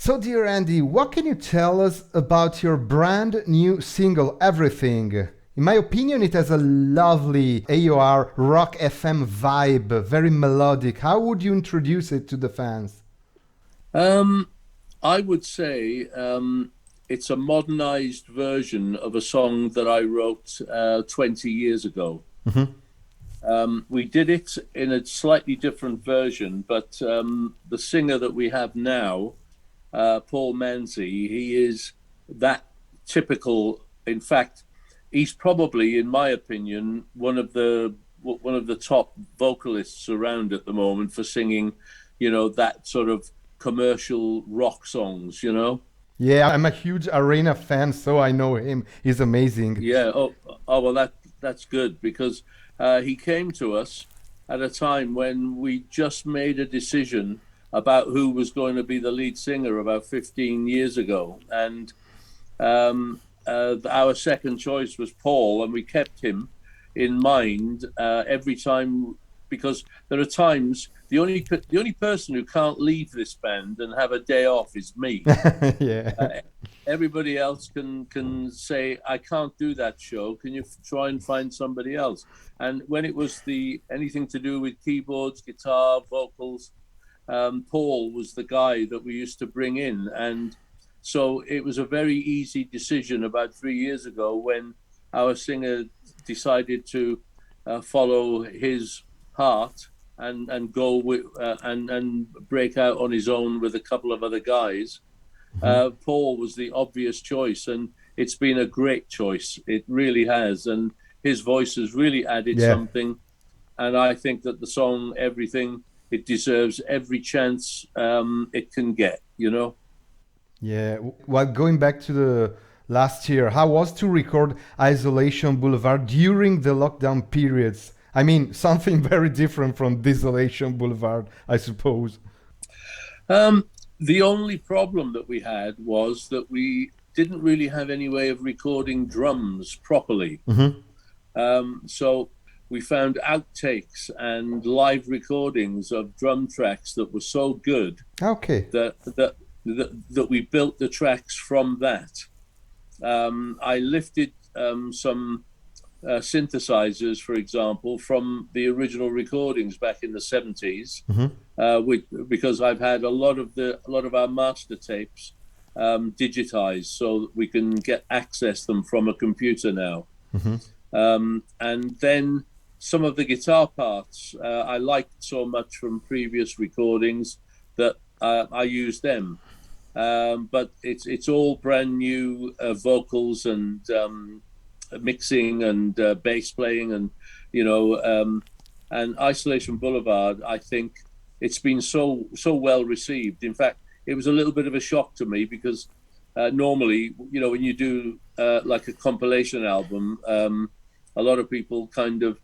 So, dear Andy, what can you tell us about your brand new single, Everything? In my opinion, it has a lovely AOR rock FM vibe, very melodic. How would you introduce it to the fans? Um, I would say it's a modernized version of a song that I wrote 20 years ago. Mhm. We did it in a slightly different version, but the singer that we have now, Paul Manzi, he is that typical. In fact, he's probably, in my opinion, one of the top vocalists around at the moment for singing, that sort of commercial rock songs. Yeah, I'm a huge Arena fan, so I know him. He's amazing. Yeah. Oh well, that's good because he came to us at a time when we just made a decision about who was going to be the lead singer about 15 years ago, and our second choice was Paul, and we kept him in mind every time because there are times the only person who can't leave this band and have a day off is me. Yeah. Uh, Everybody else can say, I can't do that show. Can you try and find somebody else? And when it was the anything to do with keyboards, guitar, vocals, Paul was the guy that we used to bring in. And so it was a very easy decision about 3 years ago when our singer decided to follow his heart and go with and break out on his own with a couple of other guys. Mhm. Paul was the obvious choice, and it's been a great choice. It really has, and his voice has really added Yeah. something. And I think that the song "Everything" it deserves every chance it can get. Yeah. Well, going back to the last year, how was to record Isolation Boulevard during the lockdown periods? I mean, something very different from Desolation Boulevard, I suppose. Um, the only problem that we had was that we didn't really have any way of recording drums properly. Hmm. So we found outtakes and live recordings of drum tracks that were so good Okay. that we built the tracks from that. I lifted some synthesizers, for example, from the original recordings back in the 70s, Hmm. because I've had a lot of our master tapes digitized so that we can get access them from a computer now. Hmm. And then some of the guitar parts I liked so much from previous recordings that I use them. But it's all brand new vocals and mixing and bass playing you know um, and Isolation Boulevard. I think it's been so well received. In fact, it was a little bit of a shock to me because normally, when you do like a compilation album, a lot of people kind of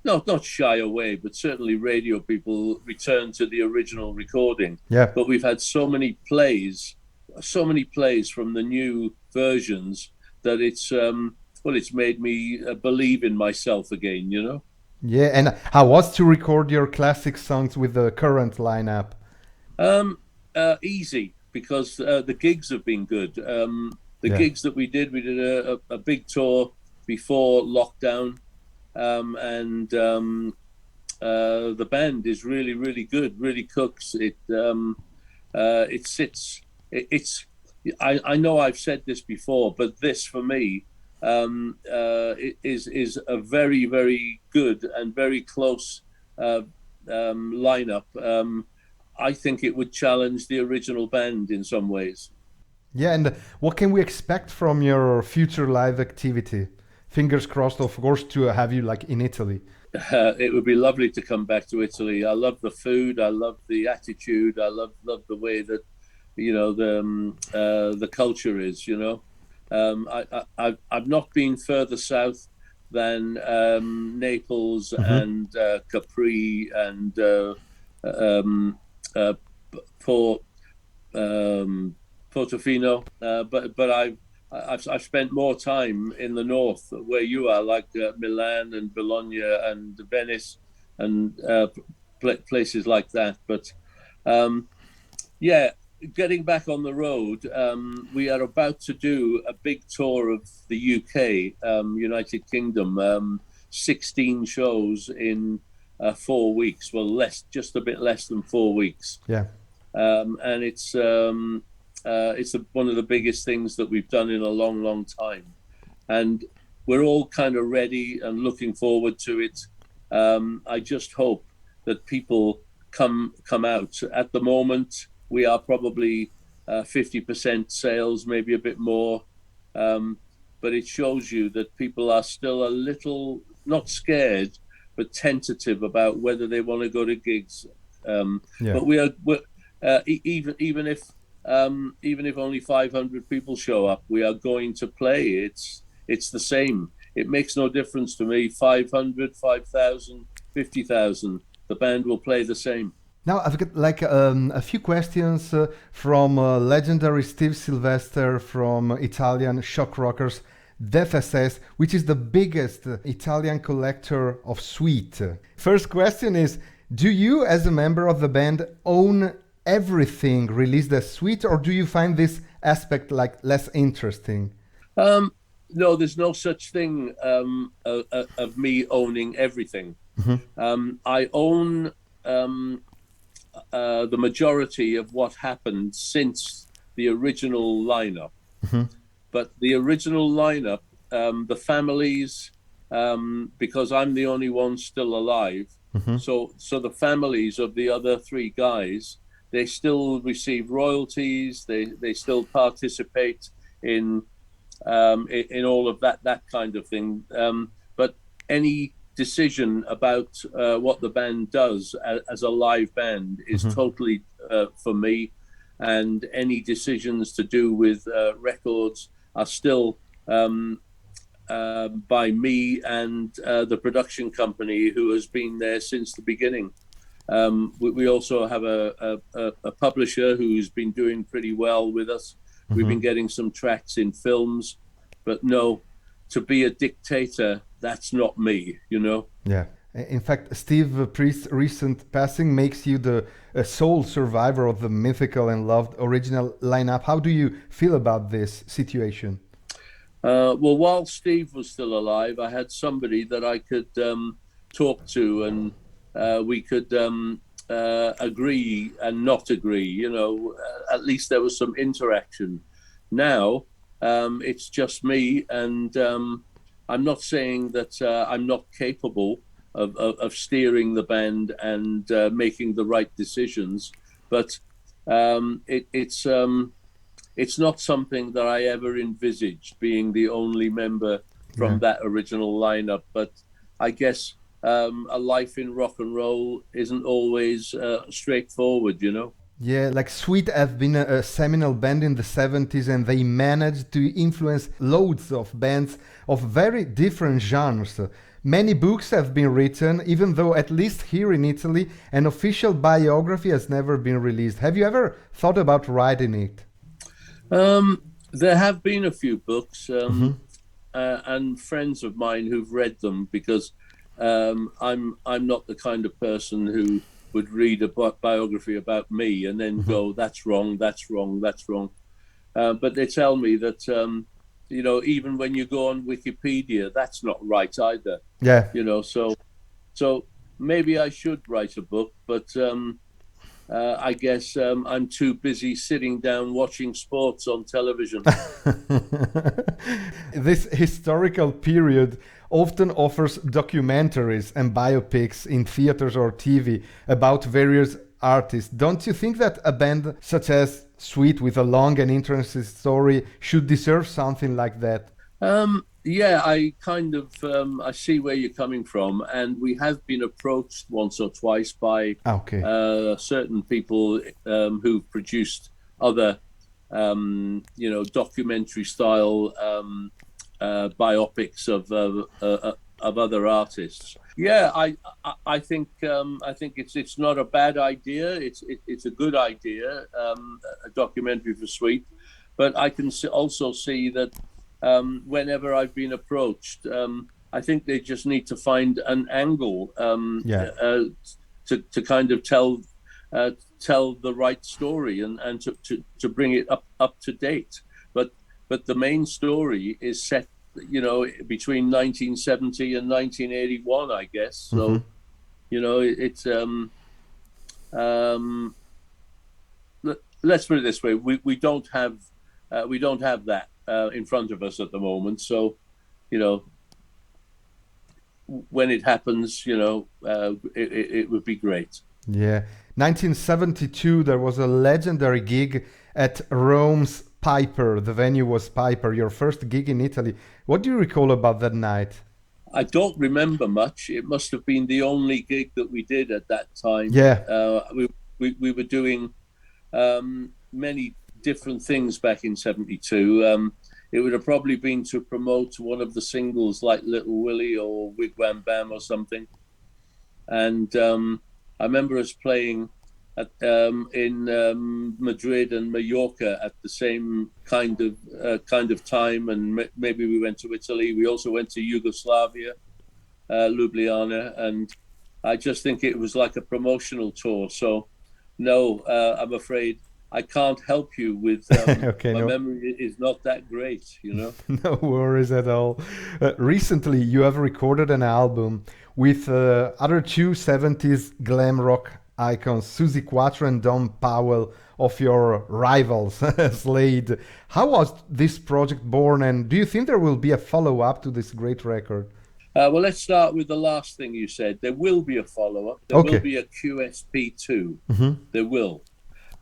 not shy away, but certainly radio people return to the original recording. Yeah. But we've had so many plays from the new versions that it's made me believe in myself again. Yeah. And how was to record your classic songs with the current lineup? Easy because the gigs have been good. The Yeah. gigs that we did a big tour before lockdown, and the band is really, really good. Really cooks. It sits. It's. I know I've said this before, but this for me is a very, very good and very close lineup. I think it would challenge the original band in some ways. Yeah. And what can we expect from your future live activity? Fingers crossed, of course, to have you like in Italy. It would be lovely to come back to Italy. I love the food. I love the attitude. I love the way that the culture is. I've not been further south than Naples Hmm. and Capri and um, uh, Port Portofino, but I've spent more time in the north where you are, like Milan and Bologna and Venice and places like that. But um, yeah, getting back on the road, we are about to do a big tour of the UK, United Kingdom, 16 shows in 4 weeks. Well, just a bit less than 4 weeks. Yeah. And it's one of the biggest things that we've done in a long, long time. And we're all kind of ready and looking forward to it. I just hope that people come out. At the moment, we are probably 50% sales, maybe a bit more. But it shows you that people are still a little, not scared, but tentative about whether they want to go to gigs. But even if only 500 people show up, we are going to play. It's the same. It makes no difference to me. 500, 5,000, 50,000. The band will play the same. Now I've got like a few questions from legendary Steve Sylvester from Italian shock rockers Death SS, which is the biggest Italian collector of sweet. First question is, do you as a member of the band own everything released as sweet, or do you find this aspect like less interesting? No, there's no such thing of me owning everything. I own the majority of what happened since the original lineup. But the original lineup, the families, because I'm the only one still alive, so the families of the other three guys, they still receive royalties. They still participate in all of that kind of thing. But any decision about what the band does as a live band is totally for me, and any decisions to do with records are still by me and the production company who has been there since the beginning. We also have a publisher who's been doing pretty well with us. We've been getting some tracks in films, but no, to be a dictator, that's not me, you know? Yeah. In fact, Steve Priest's recent passing makes you the sole survivor of the mythical and loved original lineup. How do you feel about this situation? Well, while Steve was still alive, I had somebody that I could talk to, and we could agree and not agree, you know, at least there was some interaction. Now, it's just me, and I'm not saying that I'm not capable of steering the band and making the right decisions, but it's not something that I ever envisaged, being the only member from that original lineup. But I guess a life in rock and roll isn't always straightforward, you know? Yeah, like Sweet have been a seminal band in the 70s, and they managed to influence loads of bands of very different genres. Many books have been written, even though at least here in Italy, an official biography has never been released. Have you ever thought about writing it? There have been a few books, and friends of mine who've read them, because I'm not the kind of person who would read a biography about me and then go, that's wrong, that's wrong, that's wrong. But they tell me that, you know, even when you go on Wikipedia, that's not right either. Yeah. You know, so maybe I should write a book, but I guess I'm too busy sitting down watching sports on television. This historical period often offers documentaries and biopics in theaters or TV about various artists. Don't you think that a band such as Sweet, with a long and interesting story, should deserve something like that? Yeah, I kind of I see where you're coming from, and we have been approached once or twice by certain people who've produced other, you know, documentary style biopics of other artists. Yeah, I think it's not a bad idea. It's a good idea, a documentary for Sweet, but I can also see that. Whenever I've been approached, I think they just need to find an angle to kind of tell tell the right story and to bring it up to date. But the main story is set, between 1970 and 1981, I guess. Hmm. So it's um, let's put it this way: we don't have that in front of us at the moment. So you know when it happens, it would be great. Yeah. 1972, there was a legendary gig at Rome's Piper. The venue was Piper, your first gig in Italy. What do you recall about that night? I don't remember much. It must have been the only gig that we did at that time. Yeah. We were doing many different things back in '72. It would have probably been to promote one of the singles like Little Willie or Wigwam Bam or something. And I remember us playing in Madrid and Mallorca at the same kind of time, and maybe we went to Italy. We also went to Yugoslavia, Ljubljana, and I just think it was like a promotional tour. So, no, I'm afraid I can't help you with Okay, my no. memory is not that great. No worries at all. Recently, you have recorded an album with other two 70s glam rock icons, Susie Quattro and Don Powell, of your rivals, Slade. How was this project born, and do you think there will be a follow up to this great record? Well, let's start with the last thing you said. There will be a follow up. There will Okay. be a QSP2. Hmm. There will.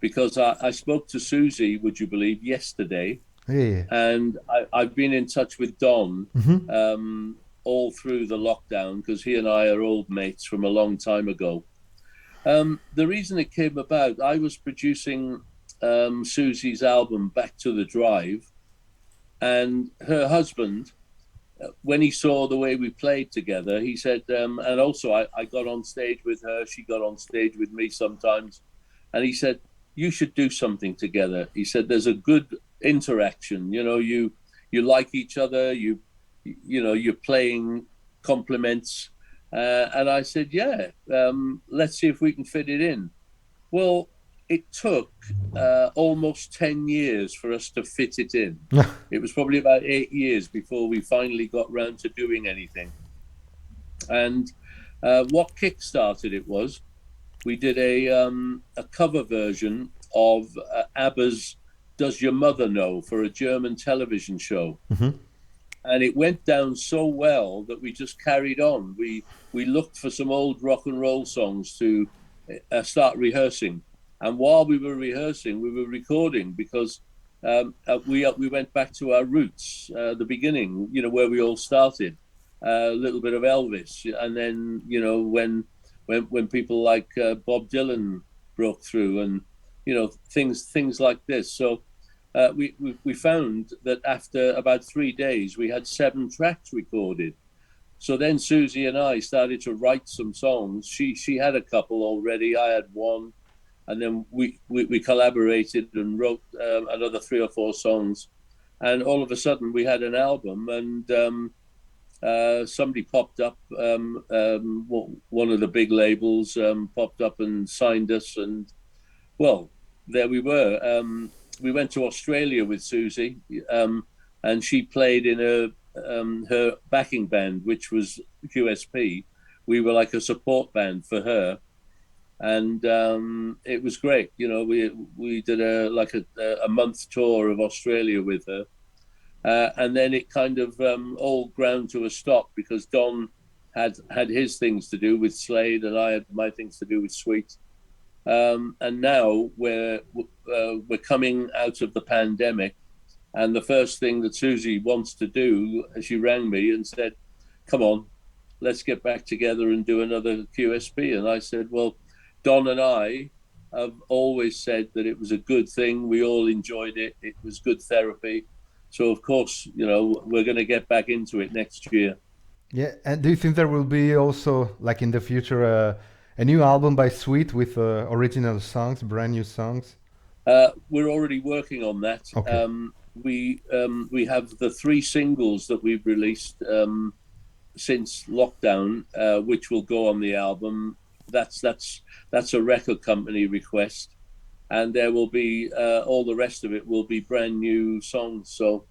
Because I spoke to Susie, would you believe, yesterday, Yeah. and I've been in touch with Don Hmm. all through the lockdown because he and I are old mates from a long time ago. The reason it came about, I was producing Susie's album Back to the Drive, and her husband, when he saw the way we played together, he said, and also I got on stage with her, she got on stage with me sometimes, and he said, you should do something together. He said, there's a good interaction. You like each other. You're playing compliments. And I said, yeah, let's see if we can fit it in. Well, it took almost 10 years for us to fit it in. It was probably about 8 years before we finally got round to doing anything. And what kickstarted it was we did a cover version of ABBA's "Does Your Mother Know" for a German television show, Hmm. and it went down so well that we just carried on. We looked for some old rock and roll songs to start rehearsing, and while we were rehearsing, we were recording because we went back to our roots, the beginning, where we all started. A little bit of Elvis, and then when people like Bob Dylan broke through, and things like this. So we found that after about 3 days, we had 7 tracks recorded. So then Susie and I started to write some songs. She had a couple already. I had one, and then we collaborated and wrote another 3 or 4 songs. And all of a sudden, we had an album, and somebody popped up, one of the big labels popped up and signed us, and well, there we were. We went to Australia with Susie, and she played in her backing band, which was QSP. We were like a support band for her, and it was great. We did a month tour of Australia with her. And then it kind of all ground to a stop because Don had his things to do with Slade, and I had my things to do with Sweet. And now we're coming out of the pandemic, and the first thing that Susie wants to do, she rang me and said, "Come on, let's get back together and do another QSP." And I said, "Well, Don and I have always said that it was a good thing. We all enjoyed it. It was good therapy. So of course, we're going to get back into it next year." Yeah, and do you think there will be also, like in the future, a new album by Sweet with original songs, brand new songs? We're already working on that. Okay. We have the 3 singles that we've released since lockdown, which will go on the album. that's a record company request, and there will be all the rest of it will be brand new songs. So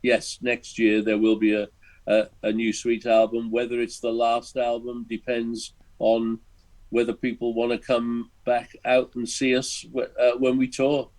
yes, next year there will be a new Sweet album. Whether it's the last album depends on whether people want to come back out and see us when we tour.